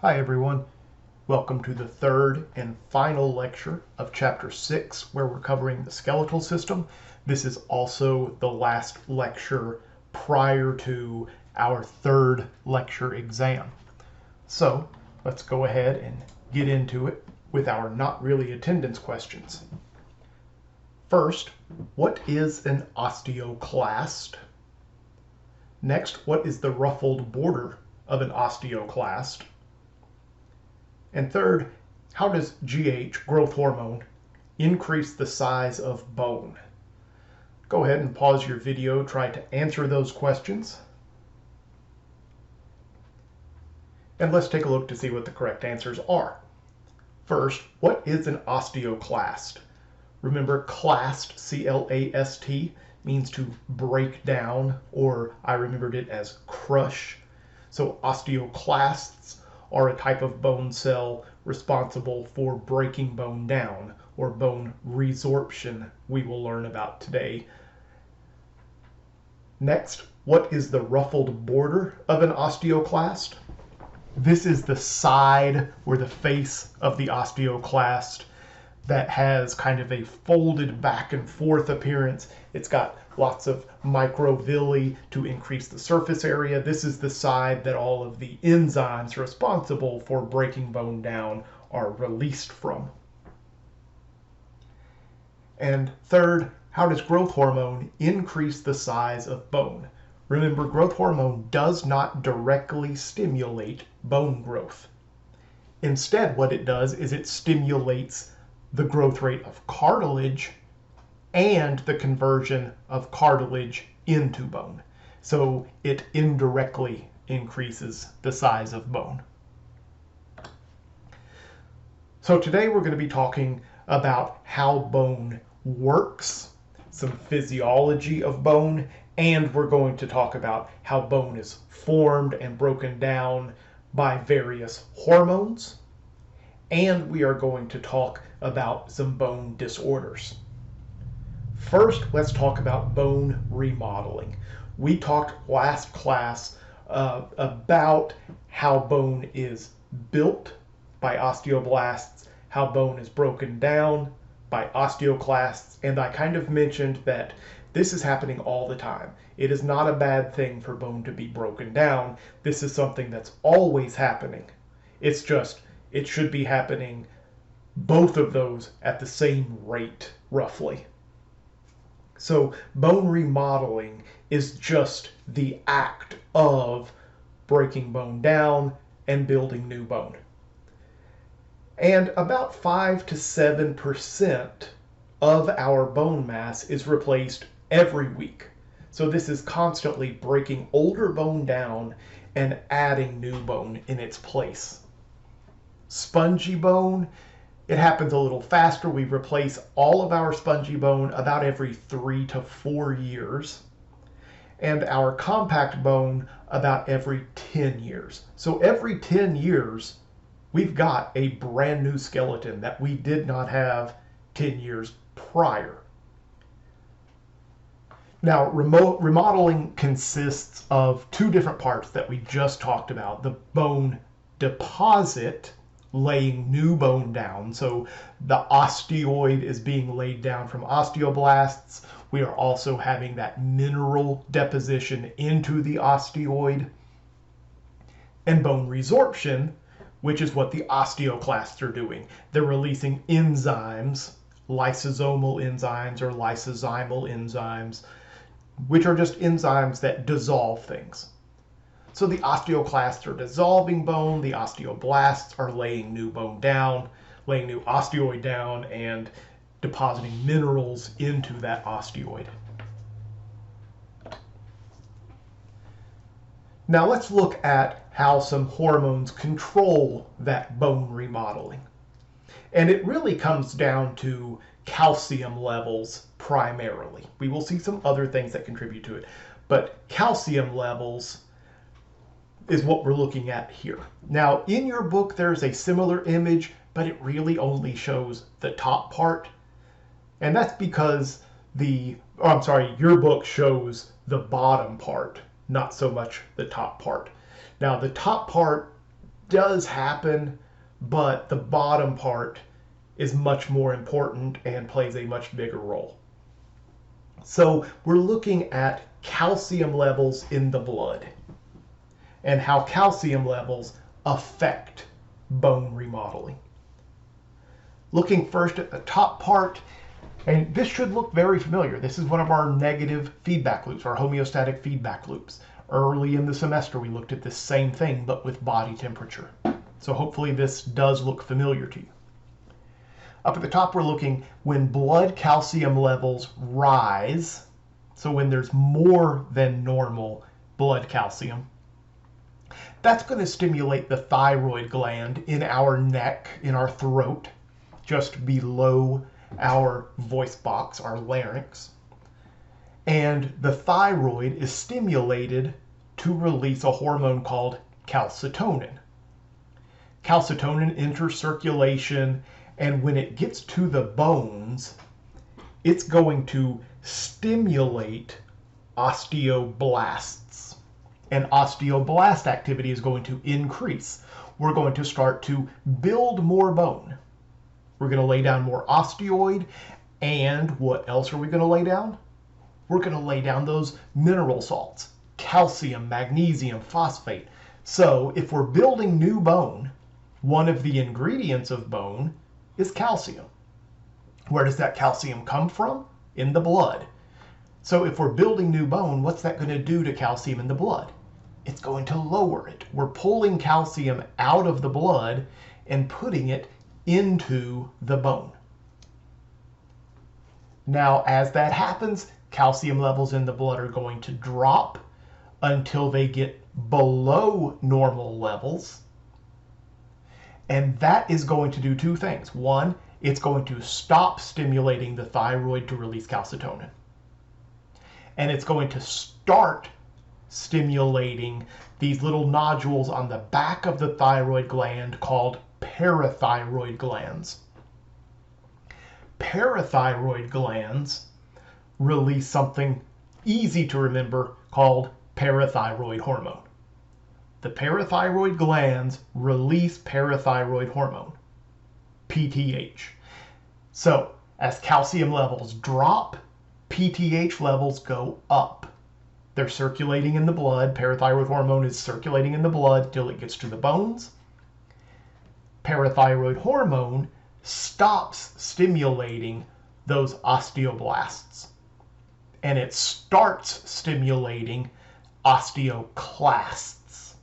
Hi everyone, welcome to the third and final lecture of Chapter 6 where we're covering the skeletal system. This is also the last lecture prior to our third lecture exam. So let's go ahead and get into it with our not really attendance questions. First, what is an osteoclast? Next, what is the ruffled border of an osteoclast? And third, how does GH, growth hormone, increase the size of bone? Go ahead and pause your video, try to answer those questions. And let's take a look to see what the correct answers are. First, what is an osteoclast? Remember, clast, C-L-A-S-T, means to break down, or I remembered it as crush. So osteoclasts are a type of bone cell responsible for breaking bone down, or bone resorption, we will learn about today. Next, what is the ruffled border of an osteoclast? This is the side or the face of the osteoclast that has kind of a folded back and forth appearance. It's got lots of microvilli to increase the surface area. This is the side that all of the enzymes responsible for breaking bone down are released from. And third, how does growth hormone increase the size of bone? Remember, growth hormone does not directly stimulate bone growth. Instead, what it does is it stimulates the growth rate of cartilage and the conversion of cartilage into bone. So it indirectly increases the size of bone. So today we're going to be talking about how bone works, some physiology of bone, and we're going to talk about how bone is formed and broken down by various hormones. And we are going to talk about some bone disorders. First, let's talk about bone remodeling. We talked last class about how bone is built by osteoblasts, how bone is broken down by osteoclasts, and I kind of mentioned that this is happening all the time. It is not a bad thing for bone to be broken down. This is something that's always happening. It's just, it should be happening both of those at the same rate, roughly. So bone remodeling is just the act of breaking bone down and building new bone. And about 5 to 7% of our bone mass is replaced every week. So this is constantly breaking older bone down and adding new bone in its place. Spongy bone, it happens a little faster. We replace all of our spongy bone about every 3 to 4 years, and our compact bone about every 10 years. So every 10 years, we've got a brand new skeleton that we did not have 10 years prior. Now, remodeling consists of two different parts that we just talked about. The bone deposit, laying new bone down. So the osteoid is being laid down from osteoblasts. We are also having that mineral deposition into the osteoid. And bone resorption, which is what the osteoclasts are doing. They're releasing enzymes, lysosomal enzymes or lysozymal enzymes, which are just enzymes that dissolve things. So the osteoclasts are dissolving bone, the osteoblasts are laying new bone down, laying new osteoid down, and depositing minerals into that osteoid. Now let's look at how some hormones control that bone remodeling. And it really comes down to calcium levels primarily. We will see some other things that contribute to it, but calcium levels is what we're looking at here. Now, in your book, there's a similar image, but it really only shows the top part. And that's because your book shows the bottom part, not so much the top part. Now, the top part does happen, but the bottom part is much more important and plays a much bigger role. So we're looking at calcium levels in the blood and how calcium levels affect bone remodeling. Looking first at the top part, and this should look very familiar. This is one of our negative feedback loops, our homeostatic feedback loops. Early in the semester, we looked at this same thing, but with body temperature. So hopefully this does look familiar to you. Up at the top, we're looking when blood calcium levels rise, so when there's more than normal blood calcium, that's going to stimulate the thyroid gland in our neck, in our throat, just below our voice box, our larynx. And the thyroid is stimulated to release a hormone called calcitonin. Calcitonin enters circulation, and when it gets to the bones, it's going to stimulate osteoblasts. And osteoblast activity is going to increase. We're going to start to build more bone. We're going to lay down more osteoid. And what else are we going to lay down? We're going to lay down those mineral salts, calcium, magnesium, phosphate. So if we're building new bone, one of the ingredients of bone is calcium. Where does that calcium come from? In the blood. So if we're building new bone, what's that going to do to calcium in the blood? It's going to lower it. We're pulling calcium out of the blood and putting it into the bone. Now, as that happens, calcium levels in the blood are going to drop until they get below normal levels. And that is going to do two things. One, it's going to stop stimulating the thyroid to release calcitonin. And it's going to start stimulating these little nodules on the back of the thyroid gland called parathyroid glands. Parathyroid glands release something easy to remember called parathyroid hormone. The parathyroid glands release parathyroid hormone, PTH. So as calcium levels drop, PTH levels go up. They're circulating in the blood. Parathyroid hormone is circulating in the blood till it gets to the bones. Parathyroid hormone stops stimulating those osteoblasts, and it starts stimulating osteoclasts.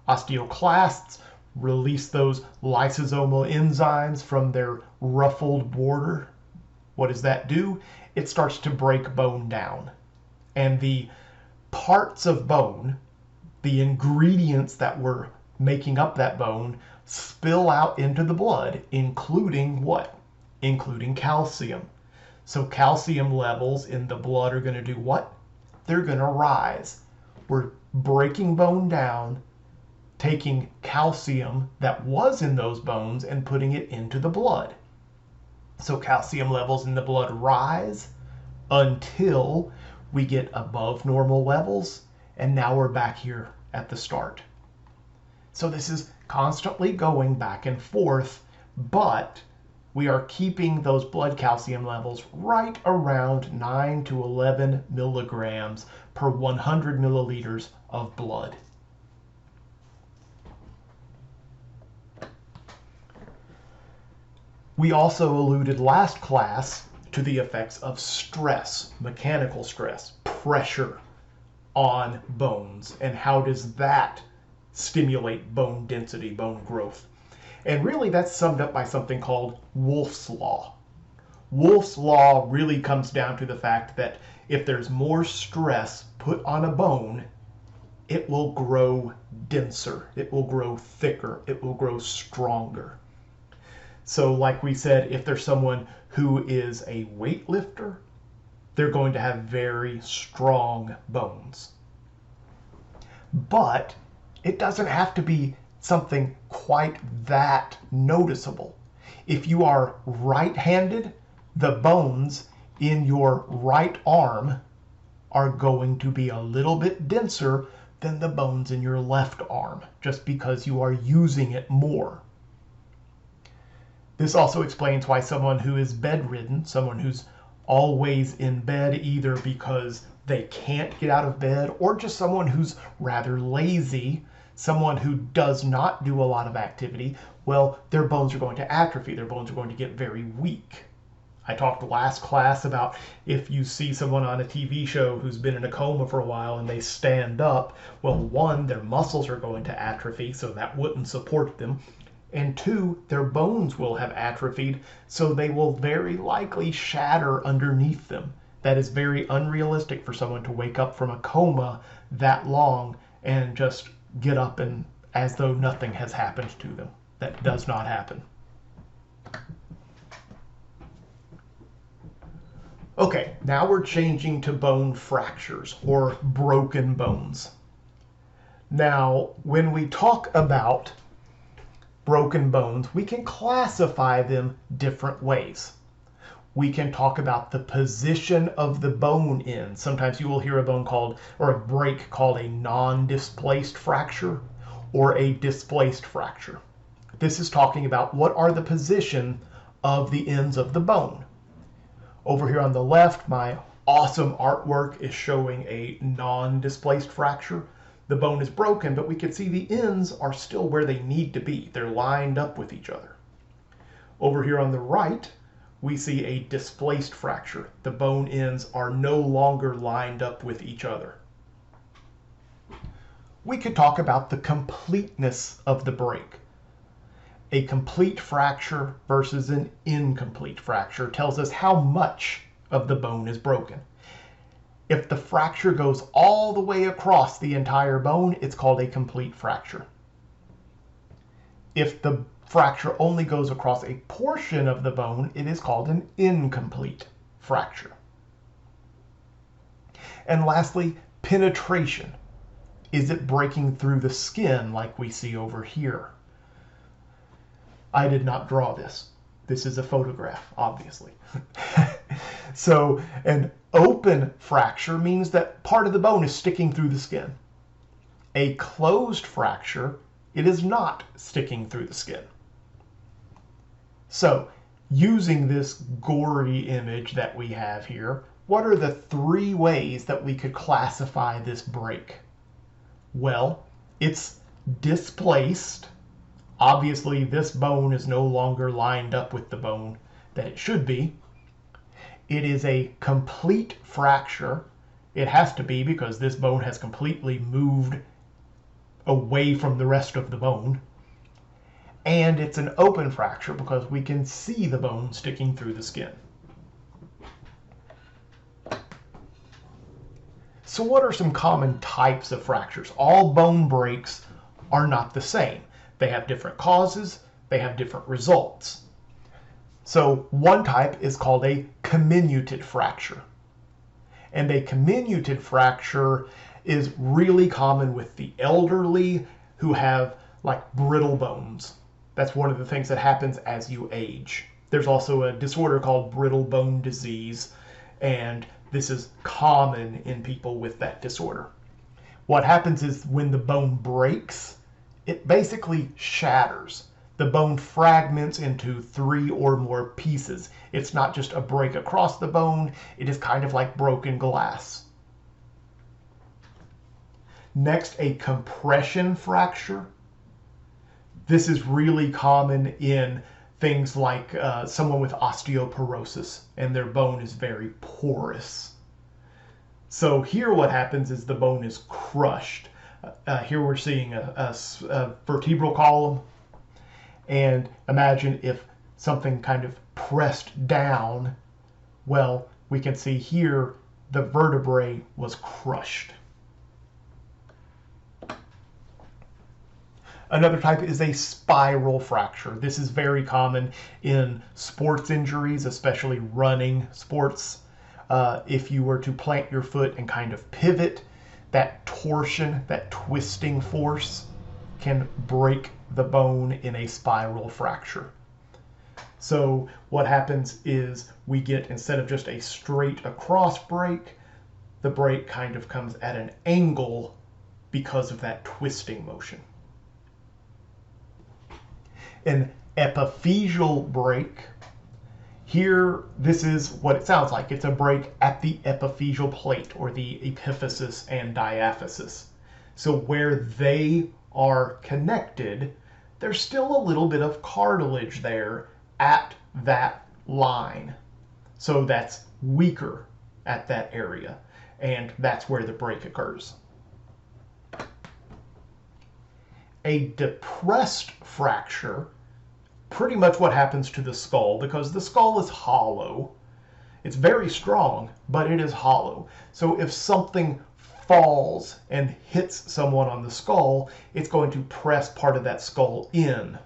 Osteoclasts release those lysosomal enzymes from their ruffled border. What does that do? It starts to break bone down. And the parts of bone, the ingredients that were making up that bone, spill out into the blood, including what? Including calcium. So calcium levels in the blood are going to do what? They're going to rise. We're breaking bone down, taking calcium that was in those bones and putting it into the blood. So calcium levels in the blood rise until we get above normal levels, and now we're back here at the start. So this is constantly going back and forth, but we are keeping those blood calcium levels right around 9 to 11 milligrams per 100 milliliters of blood. We also alluded last class to the effects of stress, mechanical stress, pressure on bones, and how does that stimulate bone density, bone growth. And really that's summed up by something called Wolff's Law. Wolff's Law really comes down to the fact that if there's more stress put on a bone, it will grow denser, it will grow thicker, it will grow stronger. So like we said, if there's someone who is a weightlifter, they're going to have very strong bones. But it doesn't have to be something quite that noticeable. If you are right-handed, the bones in your right arm are going to be a little bit denser than the bones in your left arm, just because you are using it more. This also explains why someone who is bedridden, someone who's always in bed either because they can't get out of bed or just someone who's rather lazy, someone who does not do a lot of activity, well, their bones are going to atrophy. Their bones are going to get very weak. I talked last class about if you see someone on a TV show who's been in a coma for a while and they stand up, well, one, their muscles are going to atrophy, so that wouldn't support them. And two, their bones will have atrophied, so they will very likely shatter underneath them. That is very unrealistic for someone to wake up from a coma that long and just get up and as though nothing has happened to them. That does not happen. Okay, now we're changing to bone fractures or broken bones. Now, when we talk about broken bones, we can classify them different ways. We can talk about the position of the bone in. Sometimes you will hear a bone called, or a break called a non-displaced fracture or a displaced fracture. This is talking about what are the position of the ends of the bone. Over here on the left, my awesome artwork is showing a non-displaced fracture. The bone is broken, but we can see the ends are still where they need to be. They're lined up with each other. Over here on the right, we see a displaced fracture. The bone ends are no longer lined up with each other. We could talk about the completeness of the break. A complete fracture versus an incomplete fracture tells us how much of the bone is broken. If the fracture goes all the way across the entire bone, it's called a complete fracture. If the fracture only goes across a portion of the bone, it is called an incomplete fracture. And lastly, penetration. Is it breaking through the skin like we see over here? I did not draw this. This is a photograph, obviously. So an open fracture means that part of the bone is sticking through the skin. A closed fracture, it is not sticking through the skin. So using this gory image that we have here, what are the three ways that we could classify this break? Well, it's displaced. Obviously, this bone is no longer lined up with the bone that it should be. It is a complete fracture. It has to be because this bone has completely moved away from the rest of the bone. And it's an open fracture because we can see the bone sticking through the skin. So what are some common types of fractures? All bone breaks are not the same. They have different causes, they have different results. So one type is called a comminuted fracture. And a comminuted fracture is really common with the elderly who have like brittle bones. That's one of the things that happens as you age. There's also a disorder called brittle bone disease, and this is common in people with that disorder. What happens is when the bone breaks, it basically shatters. The bone fragments into 3 or more pieces. It's not just a break across the bone, it is kind of like broken glass. Next, a compression fracture. This is really common in things like someone with osteoporosis and their bone is very porous. So here what happens is the bone is crushed. Here we're seeing a vertebral column, and imagine if something kind of pressed down. Well, we can see here the vertebrae was crushed. Another type is a spiral fracture. This is very common in sports injuries, especially running sports. If you were to plant your foot and kind of pivot, that torsion, that twisting force can break the bone in a spiral fracture. So what happens is we get, instead of just a straight across break, the break kind of comes at an angle because of that twisting motion. An epiphyseal break, here this is what it sounds like. It's a break at the epiphyseal plate, or the epiphysis and diaphysis. So where they are connected, there's still a little bit of cartilage there at that line. So that's weaker at that area, and that's where the break occurs. A depressed fracture, pretty much what happens to the skull, because the skull is hollow. It's very strong, but it is hollow. So if something falls and hits someone on the skull, it's going to press part of that skull in.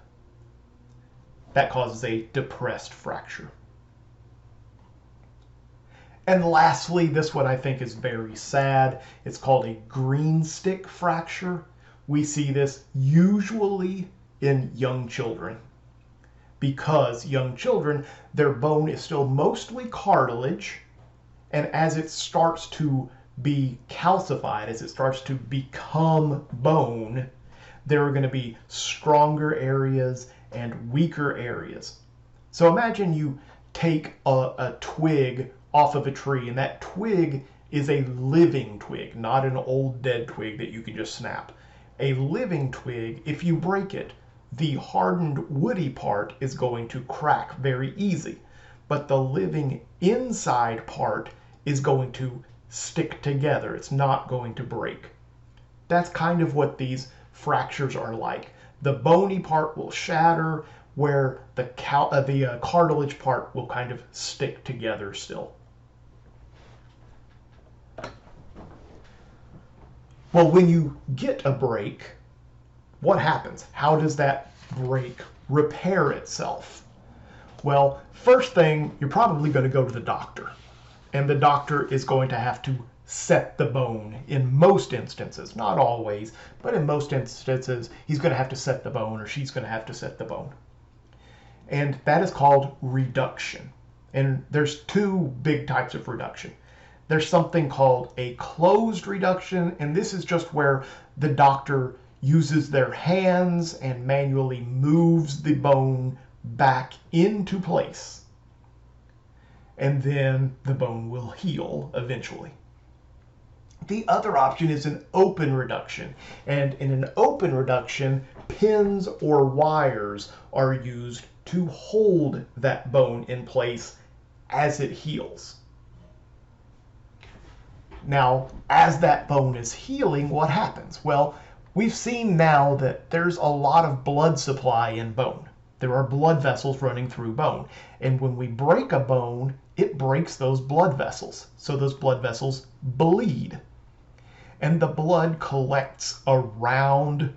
That causes a depressed fracture. And lastly, this one I think is very sad. It's called a green stick fracture. We see this usually in young children, because young children, their bone is still mostly cartilage, and as it starts to be calcified, as it starts to become bone, there are going to be stronger areas and weaker areas. So imagine you take a twig off of a tree, and that twig is a living twig, not an old dead twig that you can just snap. A living twig, if you break it, the hardened woody part is going to crack very easy, but the living inside part is going to stick together. It's not going to break. That's kind of what these fractures are like. The bony part will shatter, where the cartilage part will kind of stick together still. Well, when you get a break, what happens? How does that break repair itself? Well, first thing, you're probably going to go to the doctor. And the doctor is going to have to set the bone in most instances. Not always, but in most instances, he's going to have to set the bone, or she's going to have to set the bone. And that is called reduction. And there's two big types of reduction. There's something called a closed reduction, and this is just where the doctor uses their hands and manually moves the bone back into place. And then the bone will heal eventually. The other option is an open reduction. And in an open reduction, pins or wires are used to hold that bone in place as it heals. Now, as that bone is healing, what happens? Well, we've seen now that there's a lot of blood supply in bone. There are blood vessels running through bone. And when we break a bone, it breaks those blood vessels. So those blood vessels bleed. And the blood collects around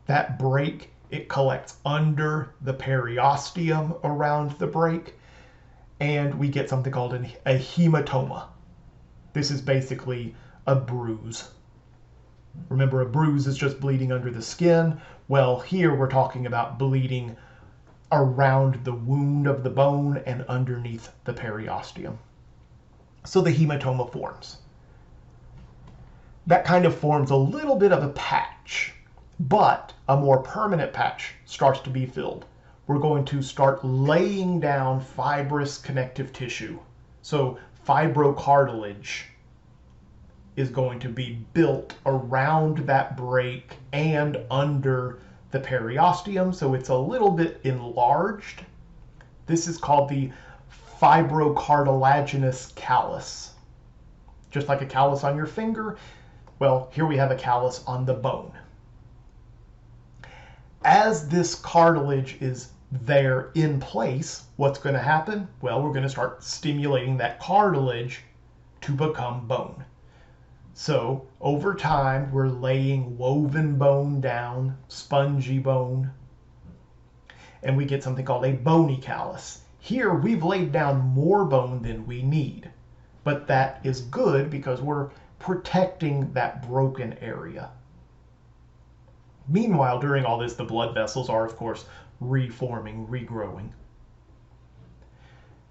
that break. It collects under the periosteum around the break. And we get something called a hematoma. This is basically a bruise. Remember, a bruise is just bleeding under the skin. Well, here we're talking about bleeding around the wound of the bone and underneath the periosteum. So the hematoma forms. That kind of forms a little bit of a patch, but a more permanent patch starts to be filled. We're going to start laying down fibrous connective tissue. So fibrocartilage is going to be built around that break and under the periosteum, so it's a little bit enlarged. This is called the fibrocartilaginous callus. Just like a callus on your finger, well, here we have a callus on the bone. As this cartilage is there in place, what's going to happen? Well, we're going to start stimulating that cartilage to become bone. So over time, we're laying woven bone down, spongy bone, and we get something called a bony callus. Here, we've laid down more bone than we need, but that is good because we're protecting that broken area. Meanwhile, during all this, the blood vessels are, of course, reforming, regrowing.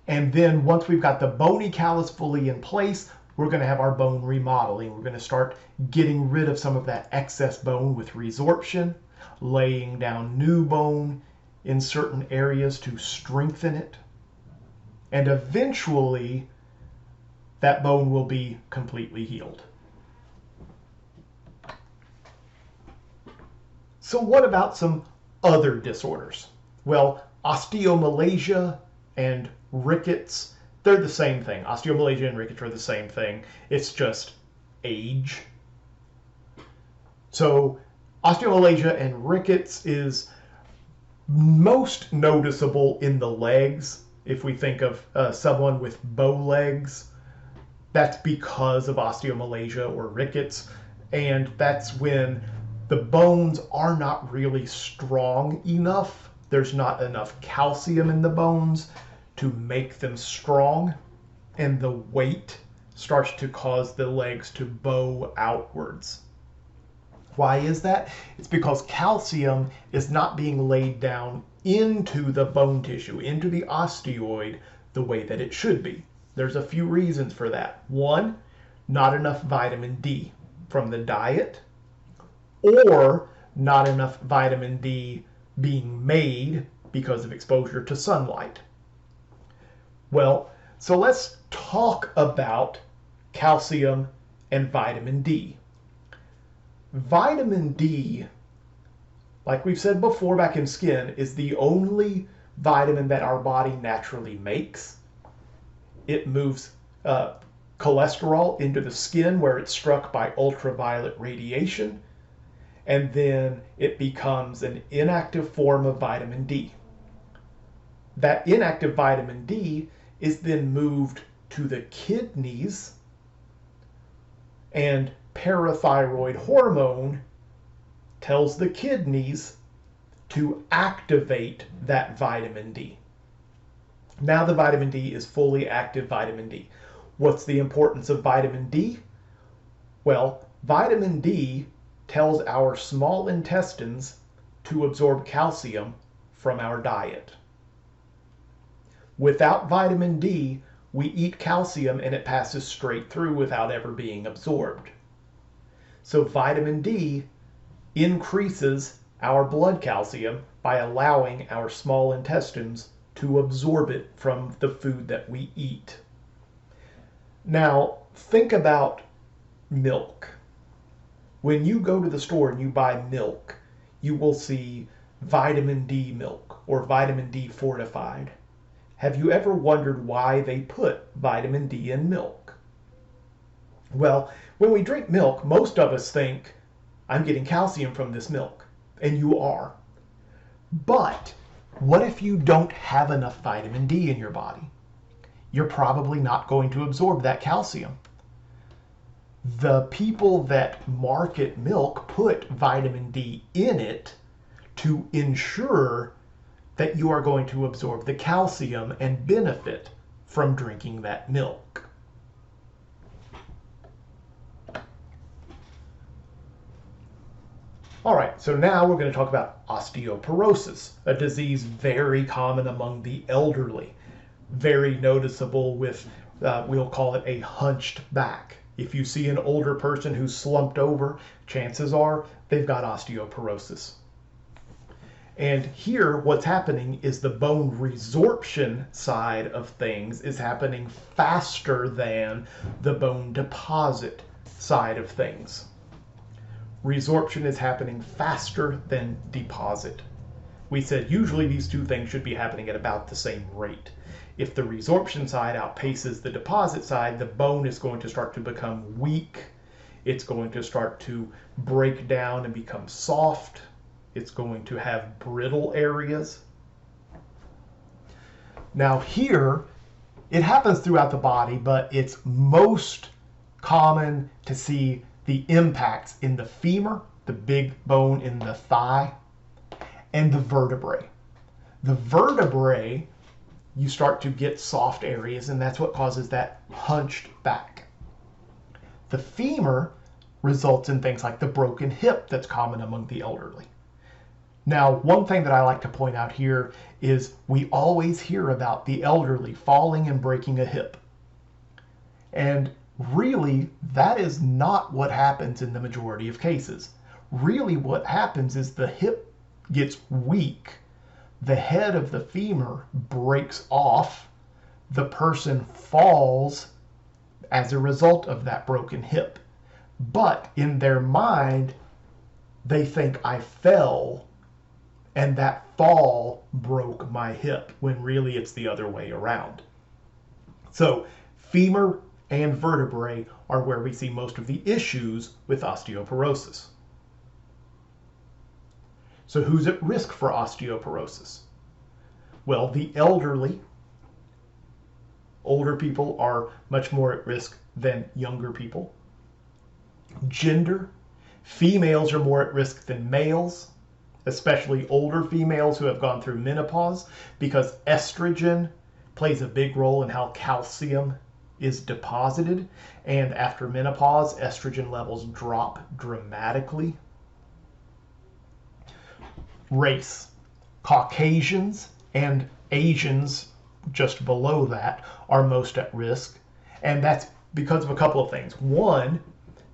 And then once we've got the bony callus fully in place, we're going to have our bone remodeling. We're going to start getting rid of some of that excess bone with resorption, laying down new bone in certain areas to strengthen it. And eventually, that bone will be completely healed. So what about some other disorders? Well, osteomalacia and rickets, they're the same thing. Osteomalacia and rickets are the same thing. It's just age. So osteomalacia and rickets is most noticeable in the legs. If we think of someone with bow legs, that's because of osteomalacia or rickets. And that's when the bones are not really strong enough. There's not enough calcium in the bones to make them strong, and the weight starts to cause the legs to bow outwards. Why is that? It's because calcium is not being laid down into the bone tissue, into the osteoid, the way that it should be. There's a few reasons for that. One, not enough vitamin D from the diet, or not enough vitamin D being made because of exposure to sunlight. Well, so let's talk about calcium and vitamin D. Vitamin D, like we've said before back in skin, is the only vitamin that our body naturally makes. It moves cholesterol into the skin where it's struck by ultraviolet radiation, and then it becomes an inactive form of vitamin D. That inactive vitamin D is then moved to the kidneys, and parathyroid hormone tells the kidneys to activate that vitamin D. Now the vitamin D is fully active vitamin D. What's the importance of vitamin D? Well, vitamin D tells our small intestines to absorb calcium from our diet. Without vitamin D, we eat calcium and it passes straight through without ever being absorbed. So vitamin D increases our blood calcium by allowing our small intestines to absorb it from the food that we eat. Now, think about milk. When you go to the store and you buy milk, you will see vitamin D milk or vitamin D fortified. Have you ever wondered why they put vitamin D in milk? Well, when we drink milk, most of us think, I'm getting calcium from this milk. And you are. But what if you don't have enough vitamin D in your body? You're probably not going to absorb that calcium. The people that market milk put vitamin D in it to ensure that you are going to absorb the calcium and benefit from drinking that milk. All right, so now we're going to talk about osteoporosis, a disease very common among the elderly, very noticeable with, we'll call it a hunched back. If you see an older person who's slumped over, chances are they've got osteoporosis. And here, what's happening is the bone resorption side of things is happening faster than the bone deposit side of things. Resorption is happening faster than deposit. We said usually these two things should be happening at about the same rate. If the resorption side outpaces the deposit side, the bone is going to start to become weak. It's going to start to break down and become soft. It's going to have brittle areas. Now here, it happens throughout the body, but it's most common to see the impacts in the femur, the big bone in the thigh, and the vertebrae. The vertebrae, you start to get soft areas, and that's what causes that hunched back. The femur results in things like the broken hip that's common among the elderly. Now, one thing that I like to point out here is we always hear about the elderly falling and breaking a hip. And Really, that is not what happens in the majority of cases. Really, what happens is the hip gets weak, the head of the femur breaks off, the person falls as a result of that broken hip. But in their mind, they think I fell and that fall broke my hip, when really it's the other way around. So femur and vertebrae are where we see most of the issues with osteoporosis. So who's at risk for osteoporosis? Well, the elderly. Older people are much more at risk than younger people. Gender. Females are more at risk than males, especially older females who have gone through menopause, because estrogen plays a big role in how calcium is deposited. And after menopause, estrogen levels drop dramatically. Race. Caucasians and Asians, just below that, are most at risk. And that's because of a couple of things. One,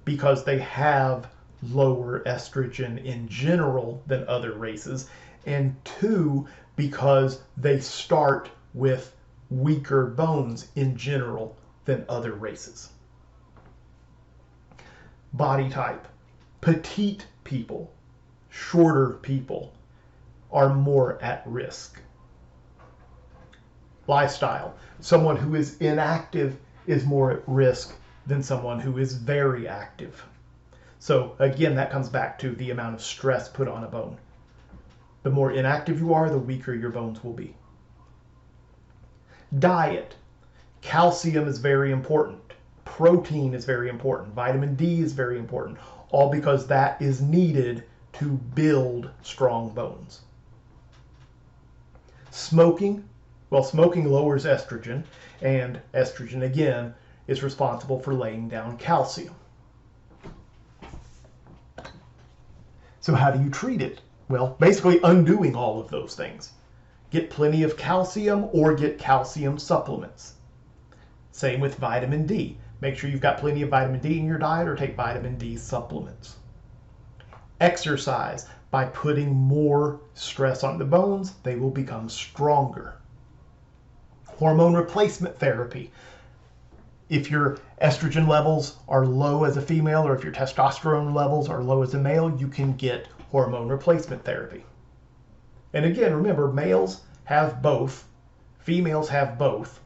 because they have lower estrogen in general than other races. And two, because they start with weaker bones in general than other races. Body type. Petite people, shorter people, are more at risk. Lifestyle. Someone who is inactive is more at risk than someone who is very active. So again, that comes back to the amount of stress put on a bone. The more inactive you are, the weaker your bones will be. Diet. Calcium is very important. Protein is very important. Vitamin D is very important. All because that is needed to build strong bones. Smoking. Well, smoking lowers estrogen, and estrogen, again, is responsible for laying down calcium. So how do you treat it? Well, basically undoing all of those things. Get plenty of calcium or get calcium supplements. Same with vitamin D. Make sure you've got plenty of vitamin D in your diet or take vitamin D supplements. Exercise. By putting more stress on the bones, they will become stronger. Hormone replacement therapy. If your estrogen levels are low as a female, or if your testosterone levels are low as a male, you can get hormone replacement therapy. And again, remember, males have both, females have both.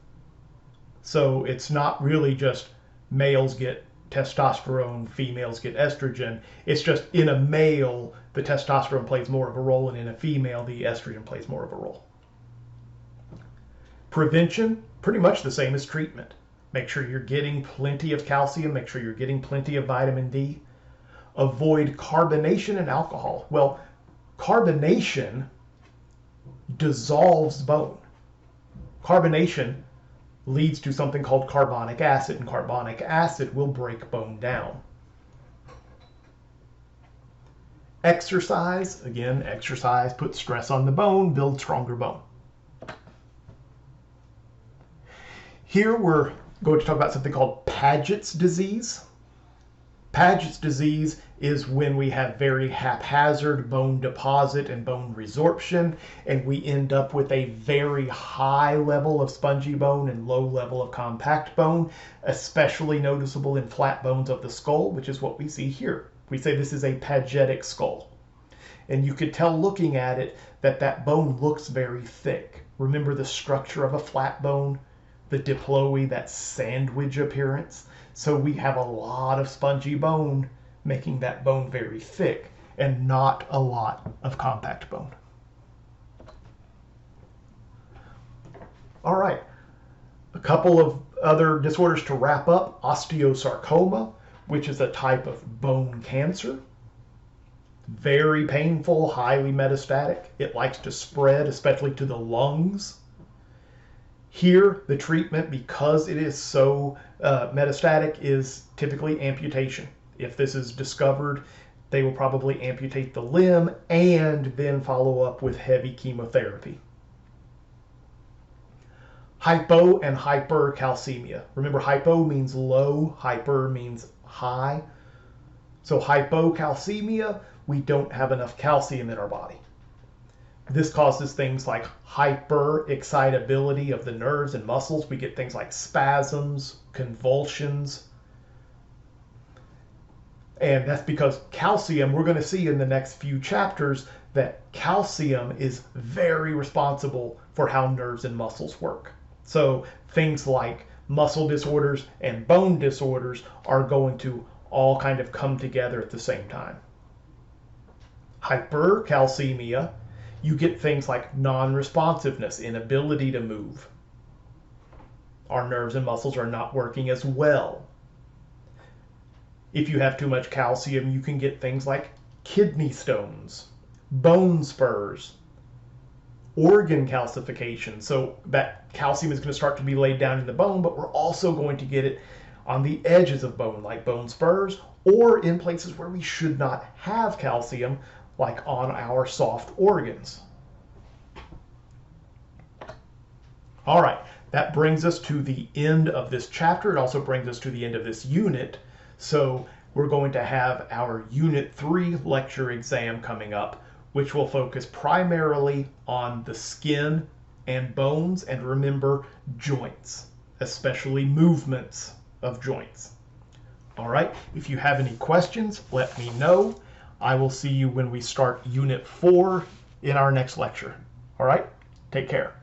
So it's not really just males get testosterone, females get estrogen. It's just in a male, the testosterone plays more of a role, and in a female, the estrogen plays more of a role. Prevention, pretty much the same as treatment. Make sure you're getting plenty of calcium. Make sure you're getting plenty of vitamin D. Avoid carbonation and alcohol. Well, carbonation dissolves bone. Carbonation leads to something called carbonic acid, and carbonic acid will break bone down. Exercise, again, exercise puts stress on the bone, builds stronger bone. Here we're going to talk about something called Paget's disease. Paget's disease is when we have very haphazard bone deposit and bone resorption, and we end up with a very high level of spongy bone and low level of compact bone, especially noticeable in flat bones of the skull, which is what we see here. We say this is a Pagetic skull. And you could tell looking at it that that bone looks very thick. Remember the structure of a flat bone? The diploe, that sandwich appearance. So we have a lot of spongy bone, making that bone very thick, and not a lot of compact bone. All right, a couple of other disorders to wrap up. Osteosarcoma, which is a type of bone cancer. Very painful, highly metastatic. It likes to spread, especially to the lungs. Here, the treatment, because it is so metastatic, is typically amputation. If this is discovered, they will probably amputate the limb and then follow up with heavy chemotherapy. Hypo and hypercalcemia. Remember, hypo means low, hyper means high. So hypocalcemia, we don't have enough calcium in our body. This causes things like hyperexcitability of the nerves and muscles. We get things like spasms, convulsions. And that's because calcium, we're going to see in the next few chapters that calcium is very responsible for how nerves and muscles work. So things like muscle disorders and bone disorders are going to all kind of come together at the same time. Hypercalcemia, you get things like non-responsiveness, inability to move. Our nerves and muscles are not working as well. If you have too much calcium, you can get things like kidney stones, bone spurs, organ calcification. So that calcium is going to start to be laid down in the bone, but we're also going to get it on the edges of bone, like bone spurs, or in places where we should not have calcium, like on our soft organs. All right, that brings us to the end of this chapter. It also brings us to the end of this unit. So we're going to have our Unit 3 lecture exam coming up, which will focus primarily on the skin and bones, and remember, joints, especially movements of joints. All right, if you have any questions, let me know. I will see you when we start Unit 4 in our next lecture. All right, take care.